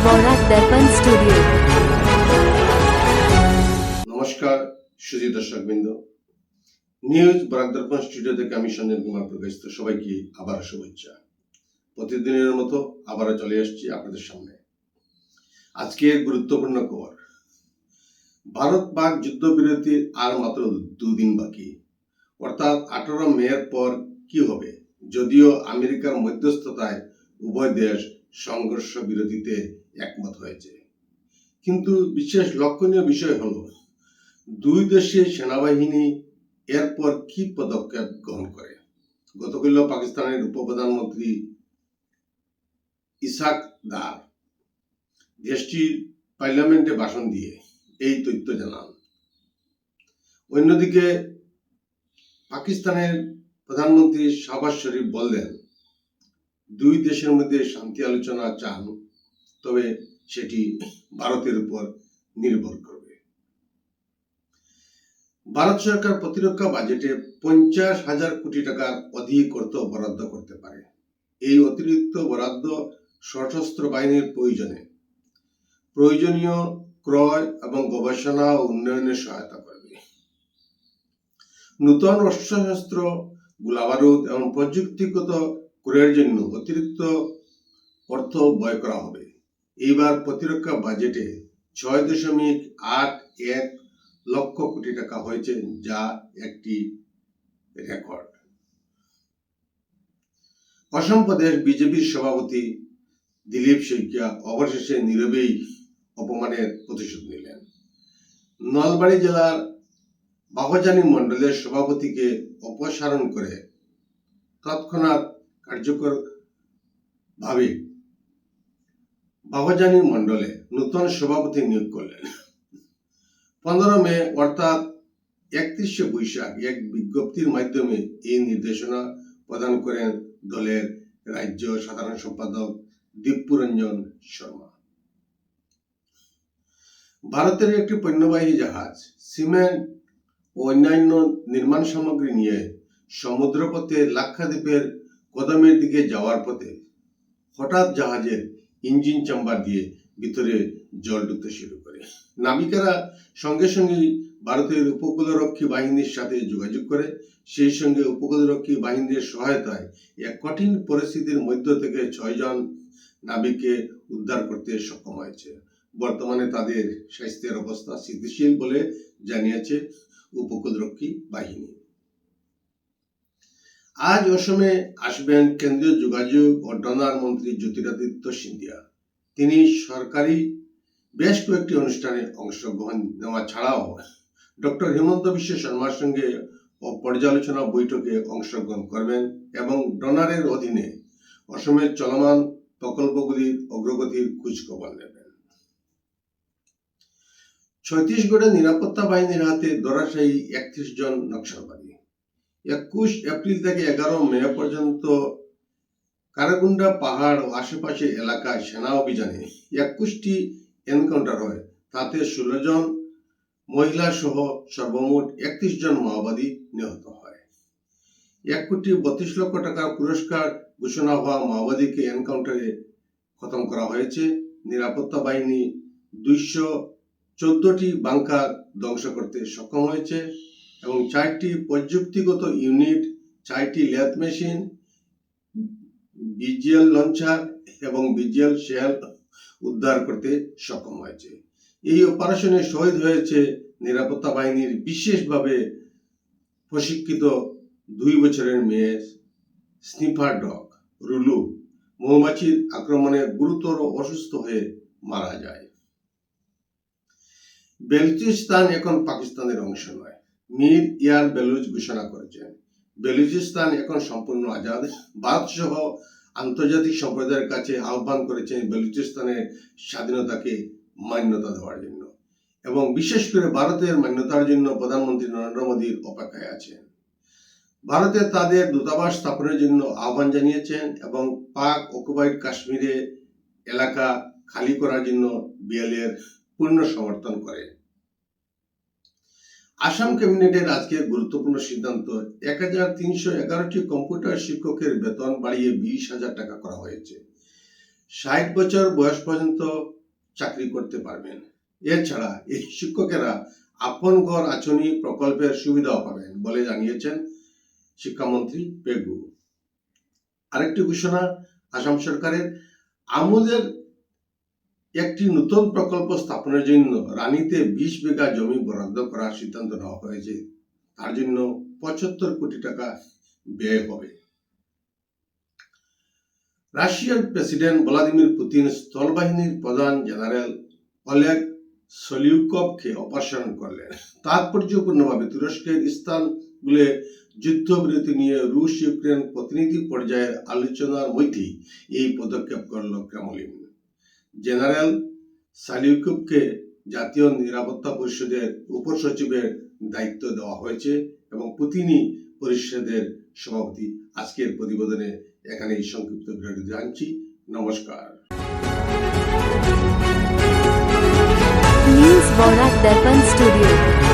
বরাক দর্পণ studio. নমস্কার সুধী দর্শকবৃন্দ, news Barak দর্পণ studio থেকে আমি সঞ্জন কুমার প্রকাশিত সবাইকে আবার শুভেচ্ছা। প্রতিদিনের মতো আবারও চলে আসছি আপনাদের সামনে। আজকে গুরুত্বপূর্ণ খবর, ভারত পাক যুদ্ধবিরতির আর মাত্র 2 দিন বাকি, অর্থাৎ 18 মের পর কি হবে। যদিও আমেরিকার মধ্যস্থতায় উভয় দেশ সংঘর্ষ বিরতিতে একমত হয়েছে, কিন্তু বিশেষ লক্ষণীয় বিষয় হলো দুই দেশের সেনাবাহিনী এরপর কি পদক্ষেপ গ্রহণ করে। গতকাল পাকিস্তানের উপপ্রধানমন্ত্রী ইসাক দার দেশটির পার্লামেন্টে ভাষণ দিয়ে এই তথ্য জানান। অন্যদিকে পাকিস্তানের প্রধানমন্ত্রী শাহবাজ শরীফ বললেন, দুই দেশের মধ্যে শান্তি আলোচনা চান, তবে সেটি ভারতের উপর নির্ভর করবে। ভারত সরকার প্রতিরক্ষা বাজেটে 50,000 কোটি টাকার অধিক অর্থ বরাদ্দ করতে পারে। এই অতিরিক্ত বরাদ্দ সশস্ত্র বাহিনীর প্রয়োজনীয় ক্রয় এবং গবেষণা ও উন্নয়নে সহায়তা করবে। নতুন অস্ত্রশস্ত্র, গোলাবারুদ এবং প্রযুক্তিগত ক্রয়ের জন্য অতিরিক্ত অর্থ ব্যয় করা হবে। এইবার প্রতিরক্ষা বাজেটে 6.81 লক্ষ কোটি টাকা হয়েছে, যা একটি রেকর্ড। অসম প্রদেশ বিজেপির সভাপতি দিলীপ শইকিয়া অবশেষে নীরবেই অপমানের প্রতিশোধ নিলেন। নলবাড়ী জেলার বাহজানি মণ্ডলের সভাপতিকে অপসারণ করে তৎক্ষণাৎ কার্যকর ভাবে বাহজানি মণ্ডলে নতুন সভাপতি নিয়োগ করলেন। 15 মে অর্থাৎ 31শে বৈশাখ এক বিজ্ঞপ্তির মাধ্যমে এই নির্দেশনা প্রদান করেন দলের রাজ্য সাধারণ সম্পাদক দীপ্যরঞ্জন শর্মা। ভারতের একটি পণ্যবাহী জাহাজ সিমেন্ট ও অন্যান্য নির্মাণ সামগ্রী নিয়ে সমুদ্রপথে লাক্ষাদ্বীপের কদমের দিকে যাওয়ার পথে হঠাৎ জাহাজের ইঞ্জিন চেম্বার দিয়ে ভিতরে জল ঢুকতে শুরু করে। নাবিকেরা সঙ্গে সঙ্গে ভারতের উপকূলরক্ষী বাহিনীর সাথে যোগাযোগ করে। সেই সঙ্গে উপকূলরক্ষী বাহিনীর সহায়তায় এক কঠিন পরিস্থিতির মধ্য থেকে 6 জন নাবিককে উদ্ধার করতে সক্ষম হয়েছে। বর্তমানে তাদের স্বাস্থ্যের অবস্থা স্থিতিশীল বলে জানিয়েছে উপকূলরক্ষী বাহিনী। আজ অসমে আসবেন কেন্দ্রীয় যোগাযোগ ও ডোনার মন্ত্রী জ্যোতিরাদিত্য সিন্ধিয়া। তিনি সরকারি বেশ কয়েকটি অনুষ্ঠানে অংশগ্রহণ নেওয়া ছাড়াও ডক্টর হিমন্ত বিশ্ব শর্মার সঙ্গে পর্যালোচনা বৈঠকে অংশগ্রহণ করবেন এবং ডোনারের অধীনে অসমের চলমান প্রকল্পগুলির অগ্রগতির খোঁজ খবর নেবেন। ছত্তিশগড়ের নিরাপত্তা বাহিনীর হাতে ধরাশায়ী 31 জন নকশালবাদী। 21 এপ্রিল থেকে 11 মে পর্যন্ত কারাগুন্ডা পাহাড় ও আশেপাশের এলাকায় সেনা অভিযানে 21টি এনকাউন্টার হয়। তাতে 16 জন মহিলা সহ সর্বমোট 31 জন মাওবাদী নিহত হয়। 1,32 লক্ষ টাকার পুরস্কার ঘোষণা হওয়া মাওবাদীকে এনকাউন্টারে খতম করা হয়েছে। নিরাপত্তা বাহিনী 214টি বাংকার ধ্বংস করতে সক্ষম হয়েছে এবং 4টি প্রযুক্তিগত ইউনিট, 4টি লেথ মেশিন, বিজিএল লঞ্চার এবং বিজিএল শেল উদ্ধার করতে সক্ষম হয়েছে। এই অপারেশনে শহীদ হয়েছে নিরাপত্তা বাহিনীর বিশেষভাবে প্রশিক্ষিত 2 বছরের মেয়ে স্নিফার ডগ রুলু। মৌমাছির আক্রমণে গুরুতর অসুস্থ হয়ে মারা যায়। বেলুচিস্তান এখন পাকিস্তানের অংশ নয়, মীর ইয়ার বেলুচ ঘোষণা করেছেন। বেলুচিস্তান এখন সম্পূর্ণ আজাদ। ভারত সহ আন্তর্জাতিক সম্প্রদায়ের কাছে আহ্বান করেছেন বেলুচিস্তানের স্বাধীনতাকে মান্যতা দেওয়ার জন্য এবং বিশেষ করে ভারতের মান্যতার জন্য প্রধানমন্ত্রী নরেন্দ্র মোদীর অপেক্ষায় আছেন। ভারতে তাদের দূতাবাস স্থাপনের জন্য আহ্বান জানিয়েছেন এবং পাক অকুপাইড কাশ্মীরে এলাকা খালি করার জন্য বিএলএর পূর্ণ সমর্থন করে। আসাম ক্যাবিনেটের আজকের গুরুত্বপূর্ণ সিদ্ধান্ত, 1311টি কম্পিউটার শিক্ষকের বেতন বাড়িয়ে 20,000 টাকা করা হয়েছে। 60 বছর বয়স পর্যন্ত চাকরি করতে পারবেন। এছাড়া এই শিক্ষকেরা আপন ঘর আঁচনি প্রকল্পের সুবিধাও পাবেন বলে জানিয়েছেন শিক্ষামন্ত্রী পেগু। আরেকটি ঘোষণা আসাম সরকারের, আমুলের একটি নতুন প্রকল্প স্থাপনের জন্য রানীতে 20 বিঘা জমি বরাদ্দ করার সিদ্ধান্ত নেওয়া হয়েছে। তার জন্য 75 কোটি টাকা ব্যয় হবে। রাশিয়ার প্রেসিডেন্ট ভ্লাদিমির পুতিন স্থলবাহিনীর প্রধান জেনারেল ওলেগ সলিউকভকে অপসারণ করলেন। তাৎপর্যপূর্ণভাবে তুরস্কের ইস্তানবুলে যুদ্ধবিরতি নিয়ে রুশ ইউক্রেন প্রতিনিধি পর্যায়ের আলোচনার মধ্যেই এই পদক্ষেপ করল ক্রেমলিন। জেনারেল সালিউকভকে জাতীয় নিরাপত্তা পরিষদের উপসচিবের দায়িত্ব দেওয়া হয়েছে এবং পুতিনই পরিষদের সভাপতি। আজকের প্রতিবেদনে এখানেই সংক্ষিপ্ত বিরতি জানছি। নমস্কার। নিউজ বরাক দর্পণ স্টুডিও।